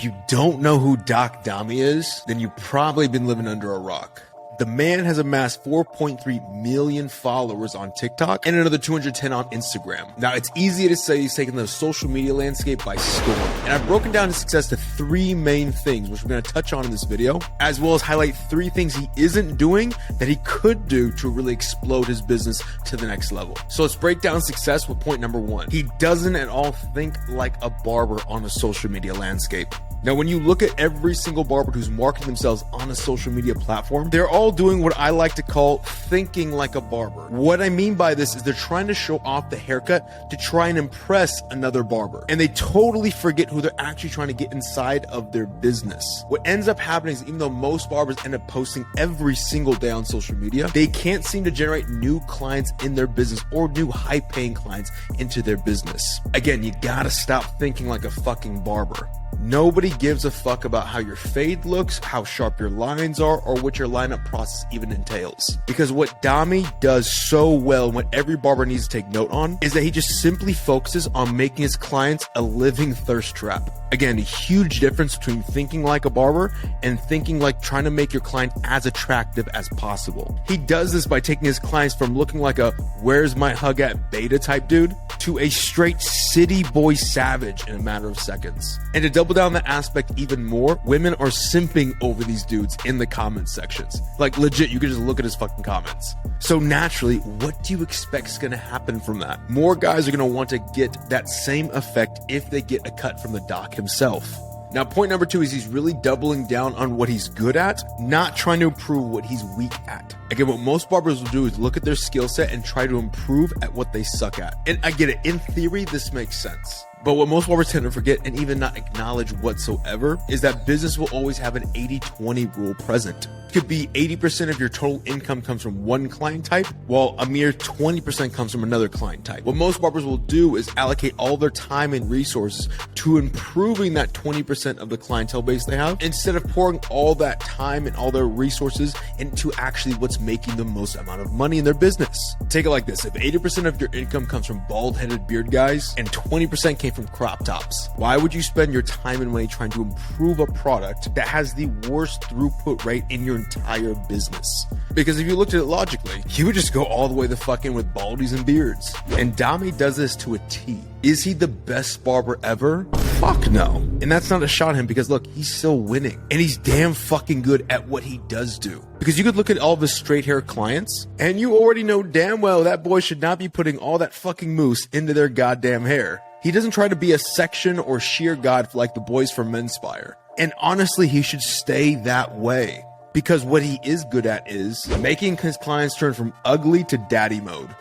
If you don't know who Doc Dami is, then you've probably been living under a rock. The man has amassed 4.3 million followers on TikTok and another 210 on Instagram. Now, it's easy to say he's taken the social media landscape by storm. And I've broken down his success to 3 main things, which we're going to touch on in this video, as well as highlight 3 things he isn't doing that he could do to really explode his business to the next level. So let's break down success with point number 1. He doesn't at all think like a barber on a social media landscape. Now, when you look at every single barber who's marketing themselves on a social media platform, they're all doing what I like to call thinking like a barber. What I mean by this is they're trying to show off the haircut to try and impress another barber. And they totally forget who they're actually trying to get inside of their business. What ends up happening is even though most barbers end up posting every single day on social media, they can't seem to generate new clients in their business or new high-paying clients into their business. Again, you gotta stop thinking like a fucking barber. Nobody gives a fuck about how your fade looks, how sharp your lines are, or what your lineup process even entails. Because what Dami does so well, and what every barber needs to take note on, is that he just simply focuses on making his clients a living thirst trap. Again, a huge difference between thinking like a barber and thinking like trying to make your client as attractive as possible. He does this by taking his clients from looking like a where's my hug at beta type dude to a straight city boy savage in a matter of seconds. And to double down the aspect even more, women are simping over these dudes in the comment sections. Like legit, you can just look at his fucking comments. So naturally, what do you expect is gonna happen from that? More guys are gonna want to get that same effect if they get a cut from the doc himself. Now, point number 2 is he's really doubling down on what he's good at, not trying to improve what he's weak at. Again, what most barbers will do is look at their skill set and try to improve at what they suck at. And I get it, in theory, this makes sense. But what most barbers tend to forget and even not acknowledge whatsoever is that business will always have an 80-20 rule present. It could be 80% of your total income comes from one client type, while a mere 20% comes from another client type. What most barbers will do is allocate all their time and resources to improving that 20% of the clientele base they have, instead of pouring all that time and all their resources into actually what's making the most amount of money in their business. Take it like this. If 80% of your income comes from bald-headed beard guys and 20% came from crop tops, why would you spend your time and money trying to improve a product that has the worst throughput rate in your entire business? Because if you looked at it logically, you would just go all the way the fuck in with baldies and beards. And Dami does this to a T. Is he the best barber ever? Fuck no. And that's not a shot at him, because look, he's still winning and he's damn fucking good at what he does do. Because you could look at all of his straight hair clients and you already know damn well that boy should not be putting all that fucking mousse into their goddamn hair. He doesn't try to be a section or sheer god like the boys from Menspire. And honestly, he should stay that way. Because what he is good at is making his clients turn from ugly to daddy mode.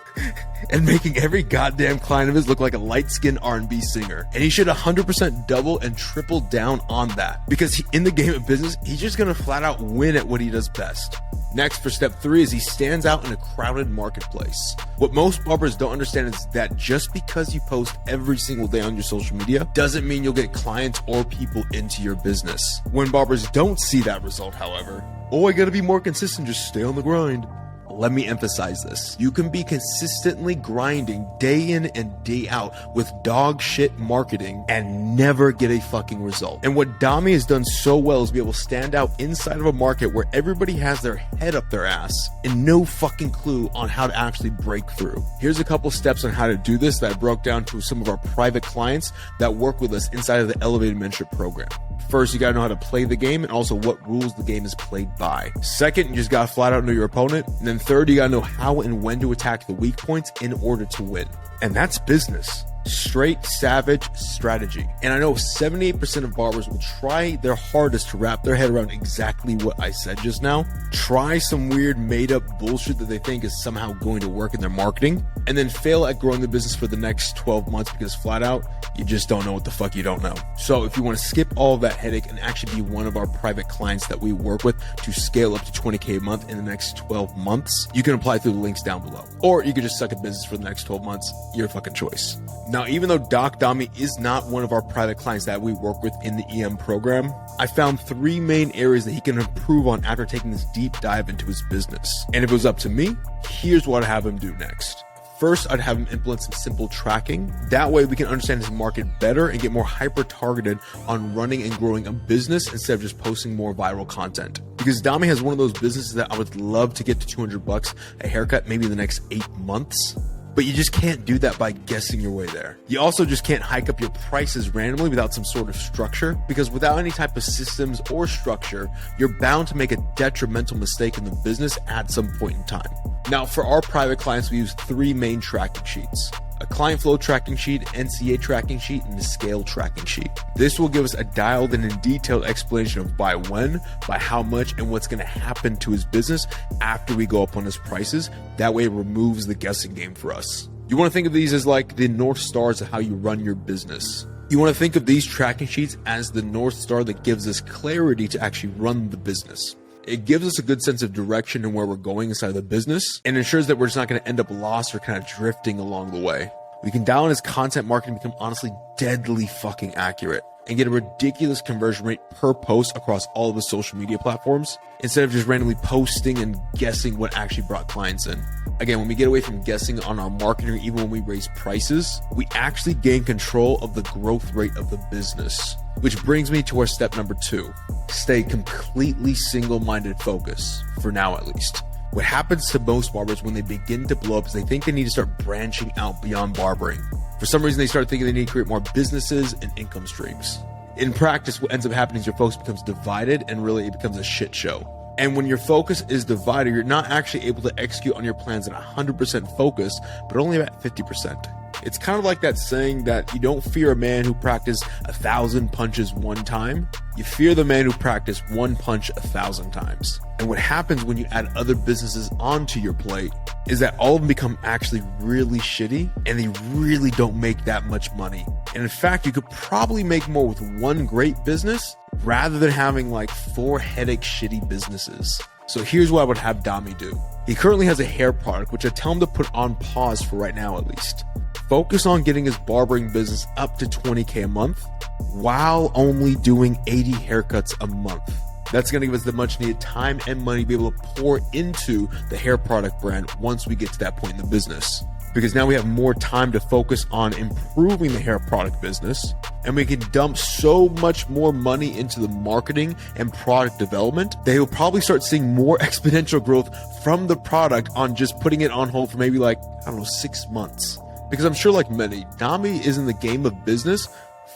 And making every goddamn client of his look like a light-skinned R&B singer. And he should 100% double and triple down on that. Because in the game of business, he's just gonna flat out win at what he does best. Next, for step 3, is he stands out in a crowded marketplace. What most barbers don't understand is that just because you post every single day on your social media doesn't mean you'll get clients or people into your business. When barbers don't see that result, however, I gotta be more consistent, just stay on the grind. Let me emphasize this. You can be consistently grinding day in and day out with dog shit marketing and never get a fucking result. And what Dami has done so well is be able to stand out inside of a market where everybody has their head up their ass and no fucking clue on how to actually break through. Here's a couple steps on how to do this that I broke down to some of our private clients that work with us inside of the Elevated Mentorship program. First, you gotta know how to play the game and also what rules the game is played by. Second, you just gotta flat out know your opponent. And then third, you gotta know how and when to attack the weak points in order to win. And that's business. Straight savage strategy. And I know 78% of barbers will try their hardest to wrap their head around exactly what I said just now. Try some weird made up bullshit that they think is somehow going to work in their marketing, and then fail at growing the business for the next 12 months because flat out, you just don't know what the fuck you don't know. So if you want to skip all of that headache and actually be one of our private clients that we work with to scale up to 20K a month in the next 12 months, you can apply through the links down below. Or you could just suck at business for the next 12 months. Your fucking choice. Now, even though Doc Dami is not one of our private clients that we work with in the EM program, I found 3 main areas that he can improve on after taking this deep dive into his business. And if it was up to me, here's what I'd have him do next. First, I'd have him implement some simple tracking. That way we can understand his market better and get more hyper targeted on running and growing a business instead of just posting more viral content. Because Dami has one of those businesses that I would love to get to $200 a haircut maybe in the next 8 months. But you just can't do that by guessing your way there. You also just can't hike up your prices randomly without some sort of structure, because without any type of systems or structure, you're bound to make a detrimental mistake in the business at some point in time. Now, for our private clients, we use 3 main tracking sheets: a client flow tracking sheet, NCA tracking sheet, and a scale tracking sheet. This will give us a dialed in and detailed explanation of by when, by how much, and what's going to happen to his business after we go up on his prices. That way it removes the guessing game for us. You want to think of these as like the North Stars of how you run your business. You want to think of these tracking sheets as the North Star that gives us clarity to actually run the business. It gives us a good sense of direction and where we're going inside of the business, and ensures that we're just not going to end up lost or kind of drifting along the way. We can dial in his content marketing, become honestly deadly fucking accurate, and get a ridiculous conversion rate per post across all of his social media platforms, instead of just randomly posting and guessing what actually brought clients in. Again, when we get away from guessing on our marketing, or even when we raise prices, we actually gain control of the growth rate of the business. Which brings me to our step number 2. Stay completely single-minded focus, for now at least. What happens to most barbers when they begin to blow up is they think they need to start branching out beyond barbering. For some reason, they start thinking they need to create more businesses and income streams. In practice, what ends up happening is your focus becomes divided, and really it becomes a shit show. And when your focus is divided, you're not actually able to execute on your plans at 100% focus, but only about 50%. It's kind of like that saying that you don't fear a man who practiced 1,000 punches one time. You fear the man who practiced one punch 1,000 times. And what happens when you add other businesses onto your plate is that all of them become actually really shitty, and they really don't make that much money. And in fact, you could probably make more with one great business rather than having like 4 headache shitty businesses. So here's what I would have Dami do. He currently has a hair product, which I tell him to put on pause for right now at least. Focus on getting his barbering business up to $20K a month while only doing 80 haircuts a month. That's going to give us the much needed time and money to be able to pour into the hair product brand once we get to that point in the business. Because now we have more time to focus on improving the hair product business, and we can dump so much more money into the marketing and product development that he'll probably start seeing more exponential growth from the product on just putting it on hold for maybe 6 months. Because I'm sure like many, Dami is in the game of business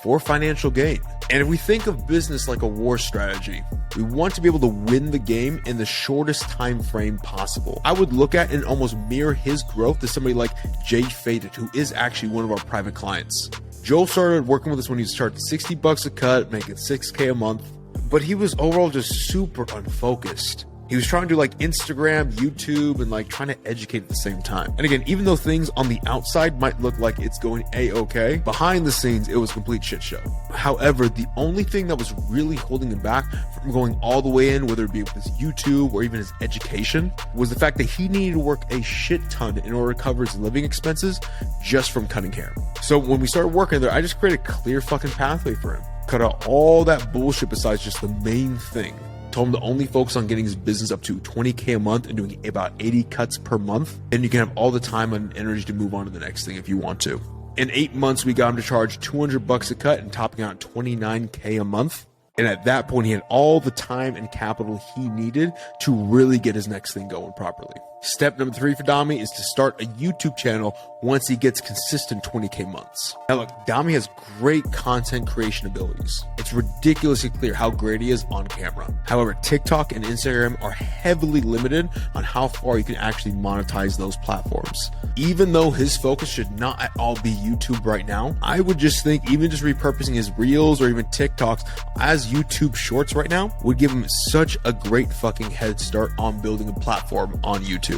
for financial gain. And if we think of business like a war strategy, we want to be able to win the game in the shortest time frame possible. I would look at and almost mirror his growth to somebody like Jay Faded, who is actually one of our private clients. Joel started working with us when he started $60 a cut, making $6K a month, but he was overall just super unfocused. He was trying to do Instagram, YouTube, and trying to educate at the same time. And again, even though things on the outside might look like it's going a-okay, behind the scenes, it was a complete shit show. However, the only thing that was really holding him back from going all the way in, whether it be with his YouTube or even his education, was the fact that he needed to work a shit ton in order to cover his living expenses just from cutting hair. So when we started working there, I just created a clear fucking pathway for him. Cut out all that bullshit besides just the main thing. Told him to only focus on getting his business up to $20K a month and doing about 80 cuts per month. And you can have all the time and energy to move on to the next thing if you want to. In 8 months, we got him to charge $200 a cut and topping out $29K a month. And at that point, he had all the time and capital he needed to really get his next thing going properly. Step number 3 for Dami is to start a YouTube channel once he gets consistent 20K months. Now look, Dami has great content creation abilities. It's ridiculously clear how great he is on camera. However, TikTok and Instagram are heavily limited on how far you can actually monetize those platforms. Even though his focus should not at all be YouTube right now, I would just think even just repurposing his Reels or even TikToks as YouTube Shorts right now would give him such a great fucking head start on building a platform on YouTube.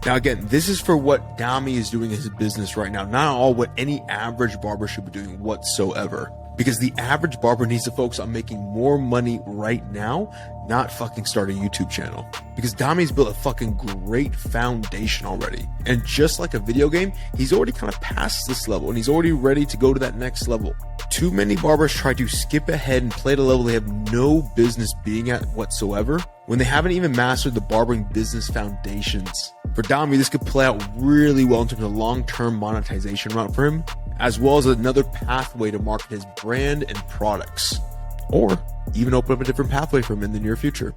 Now again, this is for what Dami is doing in his business right now, not all what any average barber should be doing whatsoever. Because the average barber needs to focus on making more money right now, not fucking start a YouTube channel. Because Dami's built a fucking great foundation already. And just like a video game, he's already kind of past this level and he's already ready to go to that next level. Too many barbers try to skip ahead and play at a level they have no business being at whatsoever when they haven't even mastered the barbering business foundations. For Dami, this could play out really well in terms of long-term monetization route for him, as well as another pathway to market his brand and products, or even open up a different pathway for him in the near future.